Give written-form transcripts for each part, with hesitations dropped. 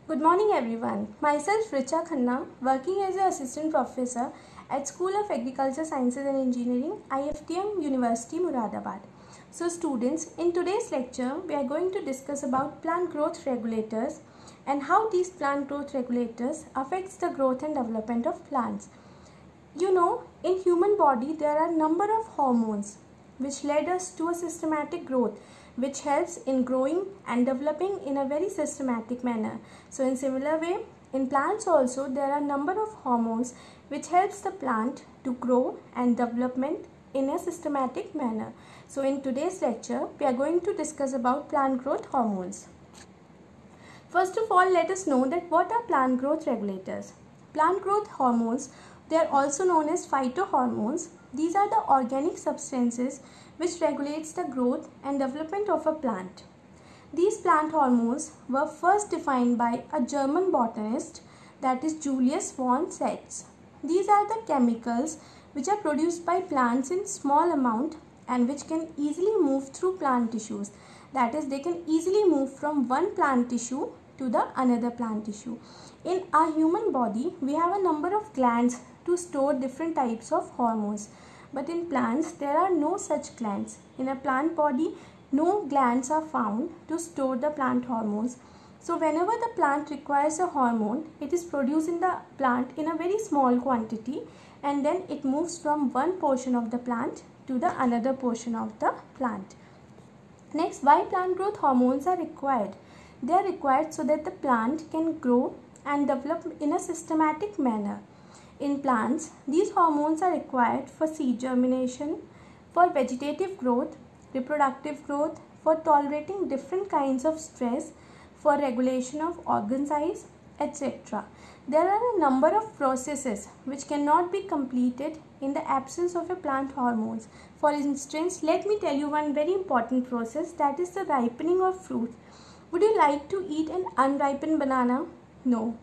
Good morning everyone. Myself Richa Khanna, working as an assistant professor at School of Agriculture Sciences and Engineering, IFTM University, Muradabad. So students, in today's lecture, we are going to discuss about plant growth regulators and how these plant growth regulators affects the growth and development of plants. You know, in human body there are number of hormones which led us to a systematic growth which helps in growing and developing in a very systematic manner. So in similar way, in plants also there are number of hormones which helps the plant to grow and development in a systematic manner. So in today's lecture, we are going to discuss about plant growth hormones. First of all, let us know that what are plant growth regulators. Plant growth hormones, they are also known as phytohormones. These are the organic substances which regulates the growth and development of a plant. These plant hormones were first defined by a German botanist, that is Julius von Setz. These are the chemicals which are produced by plants in small amount and which can easily move through plant tissues. That is, they can easily move from one plant tissue to the another plant tissue. In our human body, we have a number of glands to store different types of hormones. But in plants, there are no such glands. In a plant body, no glands are found to store the plant hormones. So whenever the plant requires a hormone, it is produced in the plant in a very small quantity and then it moves from one portion of the plant to the another portion of the plant. Next, why plant growth hormones are required? They are required so that the plant can grow and develop in a systematic manner. In plants, these hormones are required for seed germination, for vegetative growth, reproductive growth, for tolerating different kinds of stress, for regulation of organ size, etc. There are a number of processes which cannot be completed in the absence of a plant hormones. For instance, let me tell you one very important process, that is the ripening of fruit. Would you like to eat an unripened banana? No.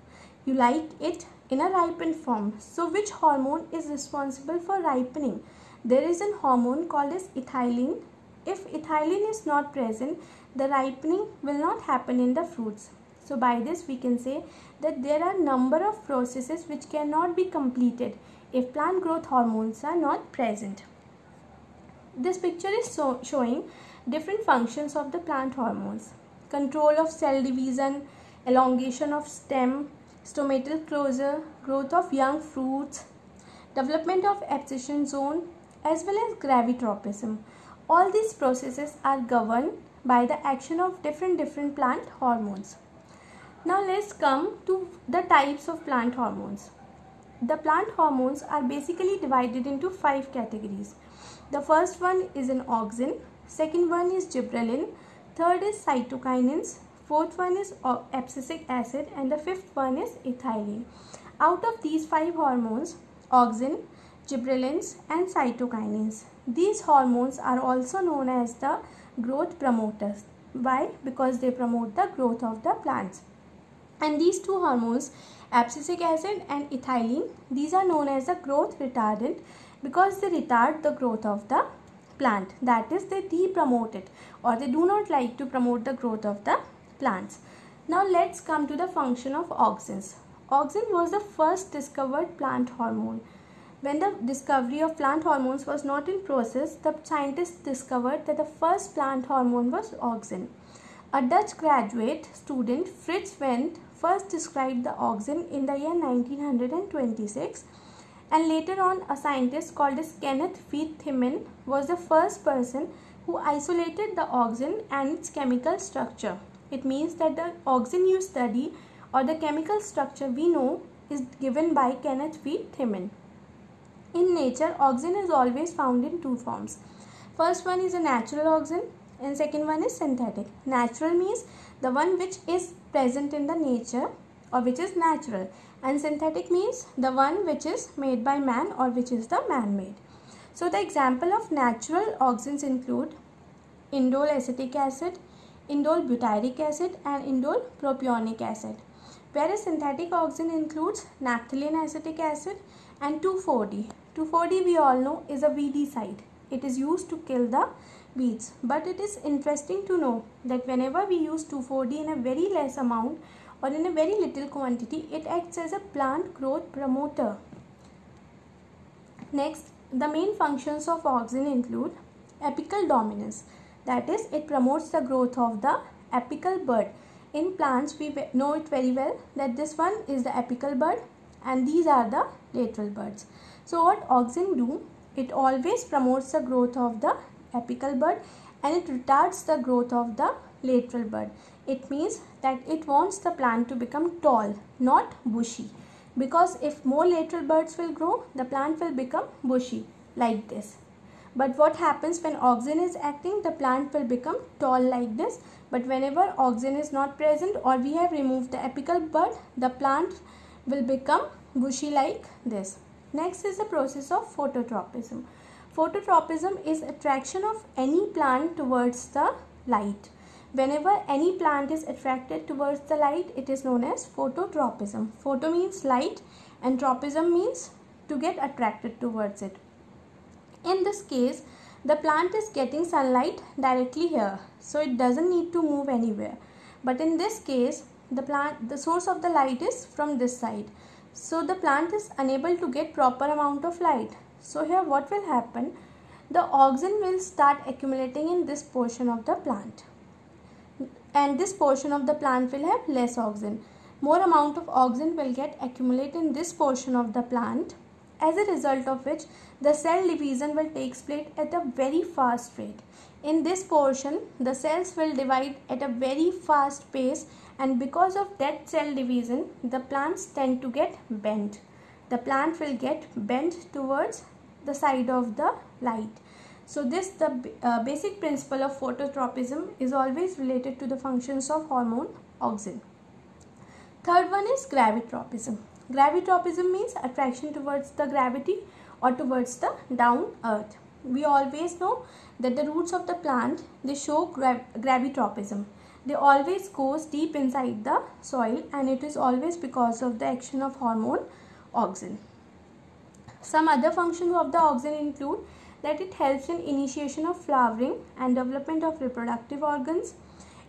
You like it in a ripened form. So which hormone is responsible for ripening? There is a hormone called as ethylene. If ethylene is not present, the ripening will not happen in the fruits. So by this we can say that there are number of processes which cannot be completed if plant growth hormones are not present. This picture is showing different functions of the plant hormones. Control of cell division, elongation of stem, stomatal closure, growth of young fruits, development of abscission zone, as well as gravitropism. All these processes are governed by the action of different plant hormones. Now let's come to the types of plant hormones. The plant hormones are basically divided into 5 categories. The first one is an auxin, second one is gibberellin, third is cytokinins, fourth one is abscisic acid, and the fifth one is ethylene. Out of these 5 hormones, auxin, gibberellins and cytokinins, these hormones are also known as the growth promoters. Why? Because they promote the growth of the plants. And these two hormones, abscisic acid and ethylene, these are known as the growth retardant because they retard the growth of the plant. That is, they de-promote it, or they do not like to promote the growth of the plants. Now let's come to the function of auxins. Auxin was the first discovered plant hormone. When the discovery of plant hormones was not in process, the scientists discovered that the first plant hormone was auxin. A Dutch graduate student, Frits Wendt, first described the auxin in the year 1926, and later on a scientist called as Kenneth V. Thimann was the first person who isolated the auxin and its chemical structure. It means that the auxin you study or the chemical structure we know is given by Kenneth V. Thimann. In nature, auxin is always found in 2 forms. First one is a natural auxin and second one is synthetic. Natural means the one which is present in the nature or which is natural, and synthetic means the one which is made by man or which is the man-made. So the example of natural auxins include indole acetic acid, indole butyric acid and indole propionic acid. Whereas synthetic auxin includes naphthalene acetic acid and 2,4-D. 2,4-D we all know is a weedicide. It is used to kill the weeds. But it is interesting to know that whenever we use 2,4-D in a very less amount or in a very little quantity, it acts as a plant growth promoter. Next, the main functions of auxin include apical dominance, that is, it promotes the growth of the apical bud. In plants, we know it very well that this one is the apical bud and these are the lateral buds. So what auxin do? It always promotes the growth of the apical bud and it retards the growth of the lateral bud. It means that it wants the plant to become tall, not bushy. Because if more lateral buds will grow, the plant will become bushy like this. But what happens when auxin is acting? The plant will become tall like this. But whenever auxin is not present or we have removed the apical bud, the plant will become bushy like this. Next is the process of phototropism. Phototropism is attraction of any plant towards the light. Whenever any plant is attracted towards the light, it is known as phototropism. Photo means light and tropism means to get attracted towards it. In this case, the plant is getting sunlight directly here, so it doesn't need to move anywhere. But in this case, the source of the light is from this side. So the plant is unable to get proper amount of light. So here what will happen? The auxin will start accumulating in this portion of the plant. And this portion of the plant will have less auxin. More amount of auxin will get accumulated in this portion of the plant, as a result of which the cell division will take place at a very fast rate. In this portion, the cells will divide at a very fast pace, and because of that cell division, the plants tend to get bent. The plant will get bent towards the side of the light. So the basic principle of phototropism is always related to the functions of hormone auxin. Third one is gravitropism. Gravitropism means attraction towards the gravity or towards the down earth. We always know that the roots of the plant, they show gravitropism. They always goes deep inside the soil and it is always because of the action of hormone auxin. Some other functions of the auxin include that it helps in initiation of flowering and development of reproductive organs.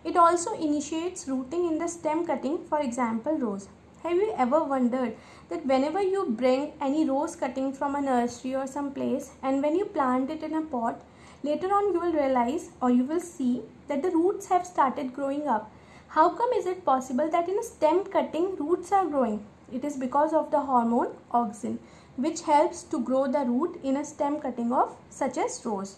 It also initiates rooting in the stem cutting, for example rose. Have you ever wondered that whenever you bring any rose cutting from a nursery or some place and when you plant it in a pot, later on you will realize or you will see that the roots have started growing up. How come is it possible that in a stem cutting roots are growing? It is because of the hormone auxin, which helps to grow the root in a stem cutting of such as rose.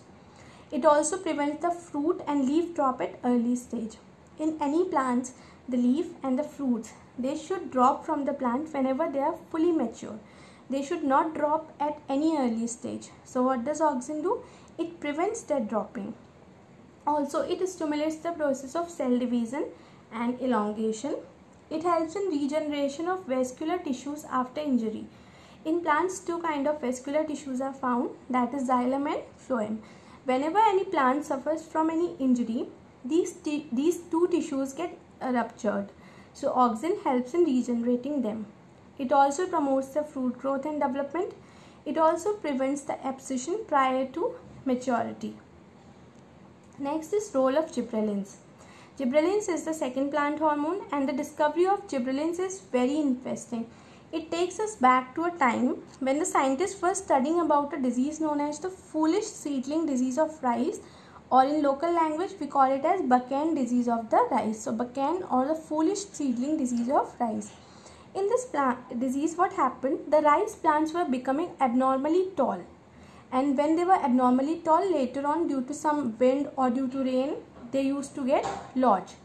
It also prevents the fruit and leaf drop at early stage. In any plants, the leaf and the fruits, they should drop from the plant whenever they are fully mature. They should not drop at any early stage. So what does auxin do? It prevents that dropping. Also, it stimulates the process of cell division and elongation. It helps in regeneration of vascular tissues after injury. In plants, two kinds of vascular tissues are found, that is xylem and phloem. Whenever any plant suffers from any injury, these two tissues get ruptured. So auxin helps in regenerating them. It also promotes the fruit growth and development. It also prevents the abscission prior to maturity. Next is role of gibberellins. Gibberellins is the second plant hormone and the discovery of gibberellins is very interesting. It takes us back to a time when the scientists were studying about a disease known as the foolish seedling disease of rice, or in local language we call it as Buchan disease of the rice. So Buchan or the foolish seedling disease of rice. In this disease, what happened? The rice plants were becoming abnormally tall, and when they were abnormally tall, later on due to some wind or due to rain, they used to get lodged.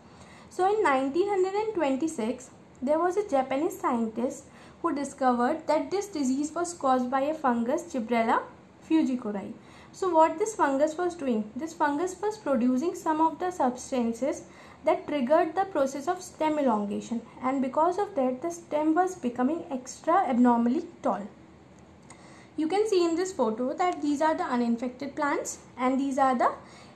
So in 1926, there was a Japanese scientist who discovered that this disease was caused by a fungus, Gibberella fujikuri. So what this fungus was doing? This fungus was producing some of the substances that triggered the process of stem elongation, and because of that the stem was becoming extra abnormally tall. You can see in this photo that these are the uninfected plants and these are the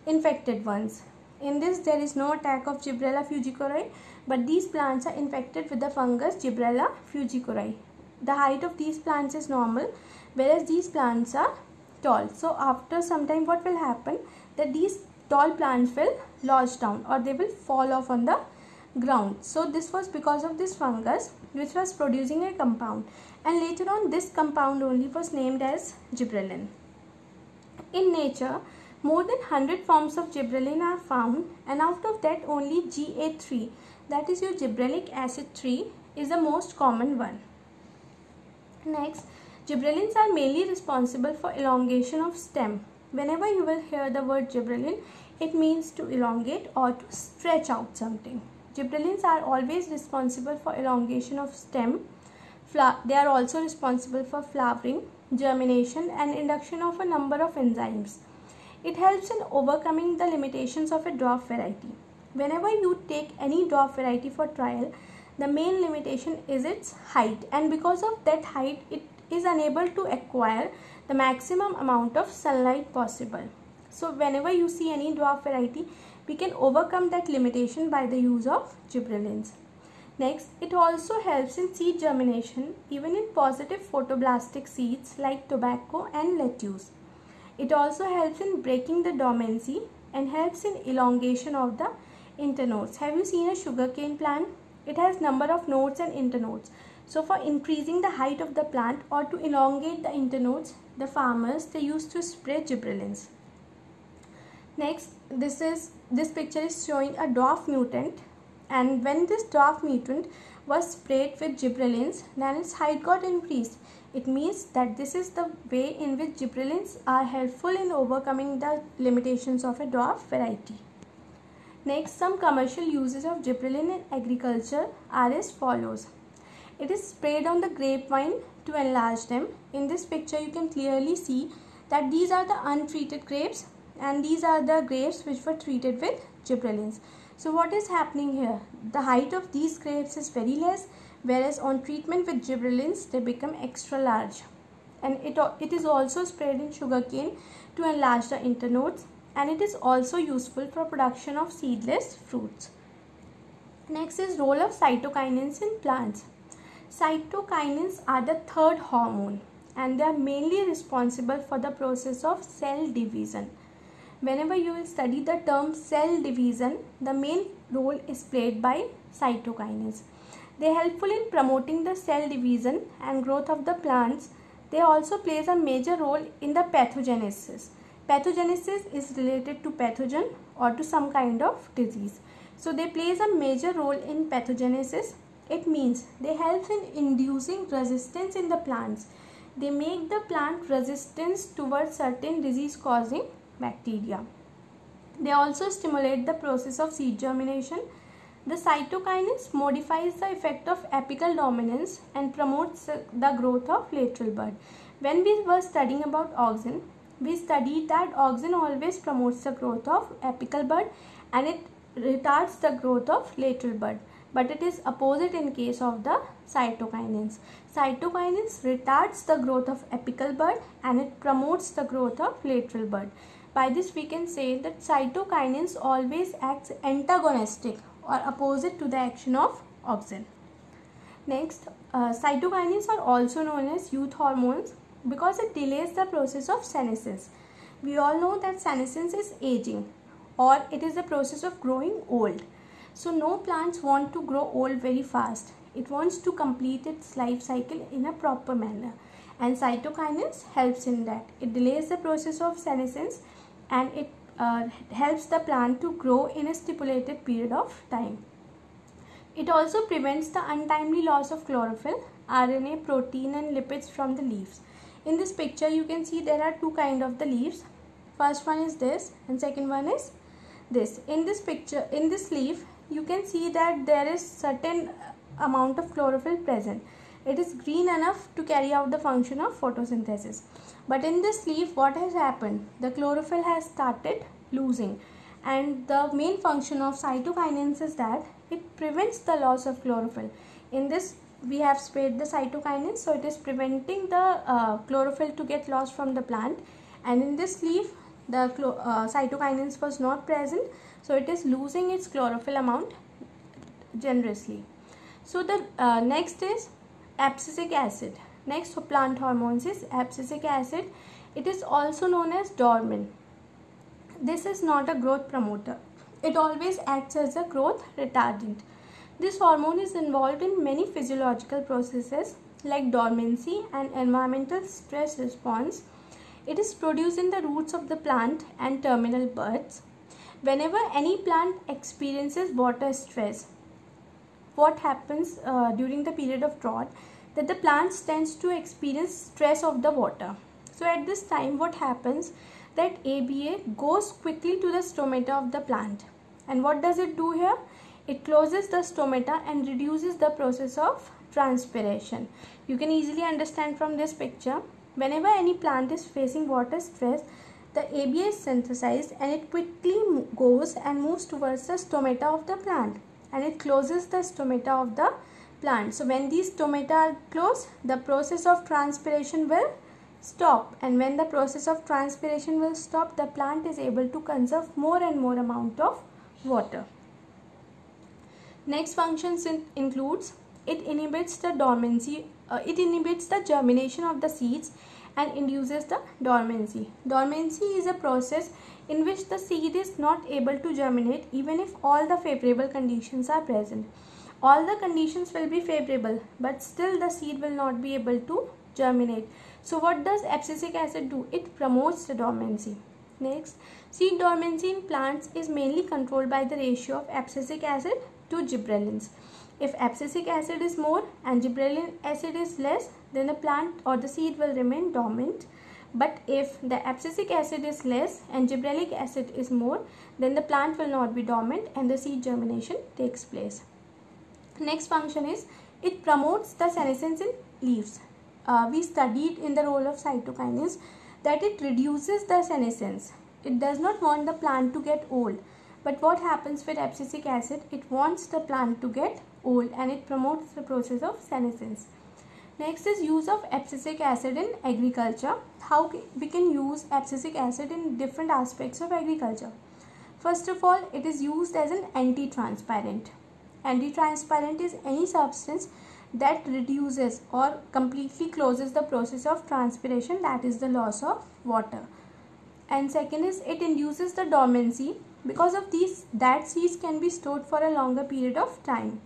infected ones. In this there is no attack of Gibberella fujikuri, but these plants are infected with the fungus Gibberella fujikuri. The height of these plants is normal, whereas these plants are tall. So after some time what will happen, that these tall plants will lodge down or they will fall off on the ground. So this was because of this fungus which was producing a compound, and later on this compound only was named as gibberellin. In nature, more than 100 forms of gibberellin are found, and out of that only GA3, that is your gibberellic acid 3, is the most common one. Next, gibberellins are mainly responsible for elongation of stem. Whenever you will hear the word gibberellin, it means to elongate or to stretch out something. Gibberellins are always responsible for elongation of stem. They are also responsible for flowering, germination, and induction of a number of enzymes. It helps in overcoming the limitations of a dwarf variety. Whenever you take any dwarf variety for trial, the main limitation is its height, and because of that height, it is unable to acquire the maximum amount of sunlight possible. So whenever you see any dwarf variety, we can overcome that limitation by the use of gibberellins. Next, it also helps in seed germination, even in positive photoblastic seeds like tobacco and lettuce. It also helps in breaking the dormancy and helps in elongation of the internodes. Have you seen a sugarcane plant? It has number of nodes and internodes. So for increasing the height of the plant or to elongate the internodes, the farmers, they used to spray gibberellins. Next, this picture is showing a dwarf mutant, and when this dwarf mutant was sprayed with gibberellins, then its height got increased. It means that this is the way in which gibberellins are helpful in overcoming the limitations of a dwarf variety. Next, some commercial uses of gibberellin in agriculture are as follows. It is sprayed on the grapevine to enlarge them. In this picture, you can clearly see that these are the untreated grapes and these are the grapes which were treated with gibberellins. So what is happening here? The height of these grapes is very less, whereas on treatment with gibberellins, they become extra large. And it is also sprayed in sugarcane to enlarge the internodes, and it is also useful for production of seedless fruits. Next is role of cytokinins in plants. Cytokinins are the third hormone, and they are mainly responsible for the process of cell division. Whenever you will study the term cell division, the main role is played by cytokinins. They are helpful in promoting the cell division and growth of the plants. They also plays a major role in the pathogenesis. Pathogenesis is related to pathogen or to some kind of disease. So they plays a major role in pathogenesis. It means they help in inducing resistance in the plants. They make the plant resistance towards certain disease causing bacteria. They also stimulate the process of seed germination. The cytokinins modifies the effect of apical dominance and promotes the growth of lateral bud. When we were studying about auxin, we studied that auxin always promotes the growth of apical bud and it retards the growth of lateral bud. But it is opposite in case of the cytokinins. Cytokinins retards the growth of apical bud and it promotes the growth of lateral bud. By this we can say that cytokinins always acts antagonistic or opposite to the action of auxin. Next, cytokinins are also known as youth hormones because it delays the process of senescence. We all know that senescence is aging or it is the process of growing old. So no plants want to grow old very fast. It wants to complete its life cycle in a proper manner, and cytokinins helps in that. It delays the process of senescence and it helps the plant to grow in a stipulated period of time. It also prevents the untimely loss of chlorophyll, RNA, protein and lipids from the leaves. In this picture you can see there are two kinds of the leaves. First one is this and second one is this. In this picture, in this leaf, you can see that there is certain amount of chlorophyll present. It is green enough to carry out the function of photosynthesis. But in this leaf, what has happened? The chlorophyll has started losing, and the main function of cytokinins is that it prevents the loss of chlorophyll. In this, we have sprayed the cytokinins, so it is preventing the chlorophyll to get lost from the plant. And in this leaf, the cytokinins was not present, so it is losing its chlorophyll amount generously. So the next is abscisic acid. Next plant hormones is abscisic acid. It is also known as dormin. This is not a growth promoter. It always acts as a growth retardant. This hormone is involved in many physiological processes like dormancy and environmental stress response. It is produced in the roots of the plant and terminal buds. Whenever any plant experiences water stress, what happens during the period of drought, that the plant tends to experience stress of the water. So at this time what happens, that ABA goes quickly to the stomata of the plant, and what does it do here? It closes the stomata and reduces the process of transpiration. You can easily understand from this picture. Whenever any plant is facing water stress, the ABA is synthesized and it quickly goes and moves towards the stomata of the plant, and it closes the stomata of the plant. So when these stomata are closed, the process of transpiration will stop, and when the process of transpiration will stop, the plant is able to conserve more and more amount of water. Next functions includes, it inhibits the dormancy, it inhibits the germination of the seeds and induces the dormancy. Dormancy is a process in which the seed is not able to germinate even if all the favorable conditions are present. All the conditions will be favorable, but still the seed will not be able to germinate. So what does abscisic acid do? It promotes the dormancy. Next, seed dormancy in plants is mainly controlled by the ratio of abscisic acid to gibberellins. If abscisic acid is more and gibberellin acid is less, then the plant or the seed will remain dormant. But if the abscisic acid is less and gibberellic acid is more, then the plant will not be dormant and the seed germination takes place. Next function is, it promotes the senescence in leaves. We studied in the role of cytokinins that it reduces the senescence. It does not want the plant to get old. But what happens with abscisic acid? It wants the plant to get old and it promotes the process of senescence. Next is use of abscisic acid in agriculture. How we can use abscisic acid in different aspects of agriculture. First of all, it is used as an anti-transparent. Anti-transparent is any substance that reduces or completely closes the process of transpiration, that is the loss of water. And second is, it induces the dormancy. Because of these, that seeds can be stored for a longer period of time.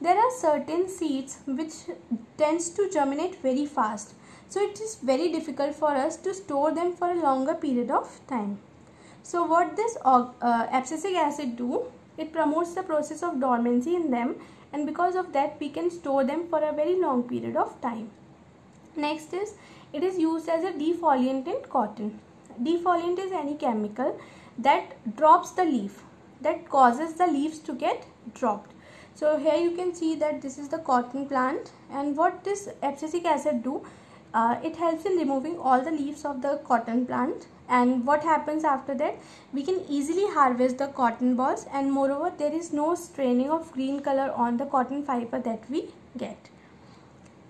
There are certain seeds which tends to germinate very fast. So it is very difficult for us to store them for a longer period of time. So what this abscisic acid do? It promotes the process of dormancy in them, and because of that we can store them for a very long period of time. Next is, it is used as a defoliant in cotton. Defoliant is any chemical that drops the leaf, that causes the leaves to get dropped. So here you can see that this is the cotton plant, and what this abscisic acid do? It helps in removing all the leaves of the cotton plant, and what happens after that? We can easily harvest the cotton balls, and moreover there is no straining of green color on the cotton fiber that we get.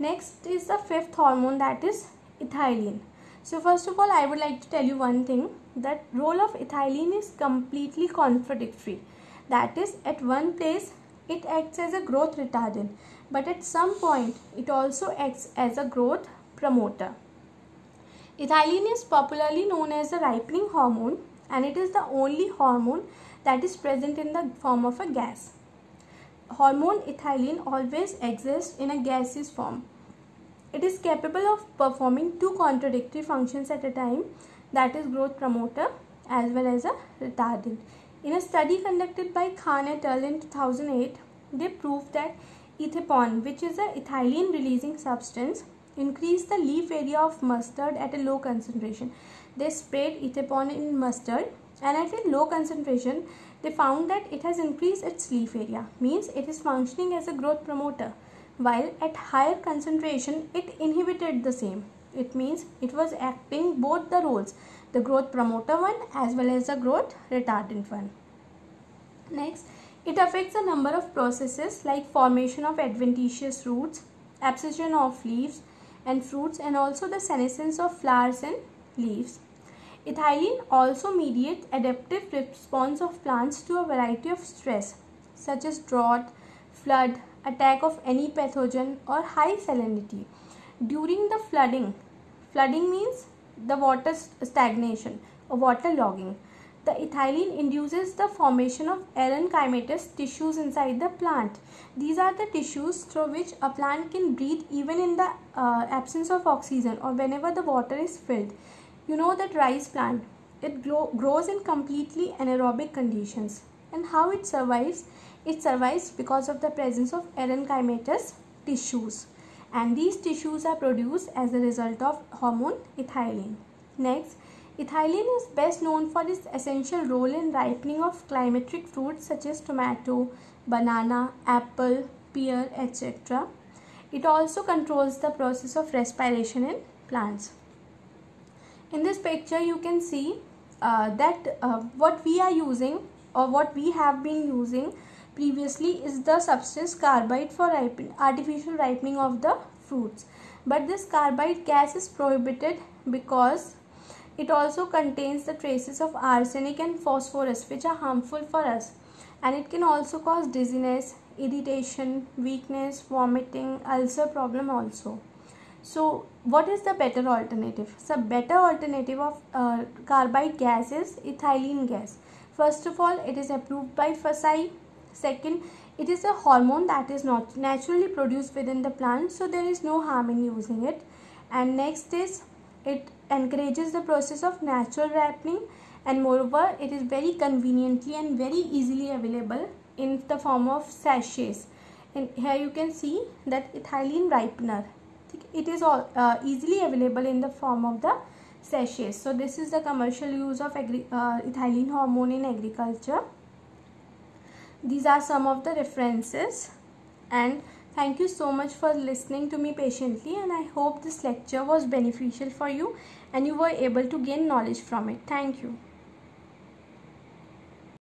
Next is the fifth hormone, that is ethylene. So first of all, I would like to tell you one thing, that role of ethylene is completely contradictory. That is, at one place it acts as a growth retardant, but at some point it also acts as a growth promoter. Ethylene is popularly known as the ripening hormone, and it is the only hormone that is present in the form of a gas. Hormone ethylene always exists in a gaseous form. It is capable of performing two contradictory functions at a time, that is growth promoter as well as a retardant. In a study conducted by Khan et al. In 2008, they proved that ethepon, which is a ethylene releasing substance, increased the leaf area of mustard at a low concentration. They sprayed ethepon in mustard, and at a low concentration they found that it has increased its leaf area, means it is functioning as a growth promoter, while at higher concentration it inhibited the same. It means it was acting both the roles, the growth promoter one as well as the growth retardant one. Next, it affects a number of processes like formation of adventitious roots, abscission of leaves and fruits, and also the senescence of flowers and leaves. Ethylene also mediates adaptive response of plants to a variety of stress such as drought, flood, attack of any pathogen or high salinity. During the flooding means the water stagnation or water logging. The ethylene induces the formation of erenchymatous tissues inside the plant. These are the tissues through which a plant can breathe even in the absence of oxygen or whenever the water is filled. You know that rice plant, it grows in completely anaerobic conditions. And how it survives? It survives because of the presence of erenchymatous tissues. And these tissues are produced as a result of hormone ethylene. Next, ethylene is best known for its essential role in ripening of climatic fruits such as tomato, banana, apple, pear, etc. It also controls the process of respiration in plants. In this picture you can see that what we are using or what we have been using previously is the substance carbide for artificial ripening of the fruits. But this carbide gas is prohibited because it also contains the traces of arsenic and phosphorus, which are harmful for us, and it can also cause dizziness, irritation, weakness, vomiting, ulcer problem also. So what is the better alternative? So better alternative of carbide gas is ethylene gas. First of all, it is approved by FSSAI. Second, it is a hormone that is not naturally produced within the plant, so there is no harm in using it. And next is, it encourages the process of natural ripening, and moreover it is very conveniently and very easily available in the form of sachets. And here you can see that ethylene ripener, it is all easily available in the form of the sachets. So this is the commercial use of ethylene hormone in agriculture. These are some of the references, and thank you so much for listening to me patiently, and I hope this lecture was beneficial for you and you were able to gain knowledge from it. Thank you.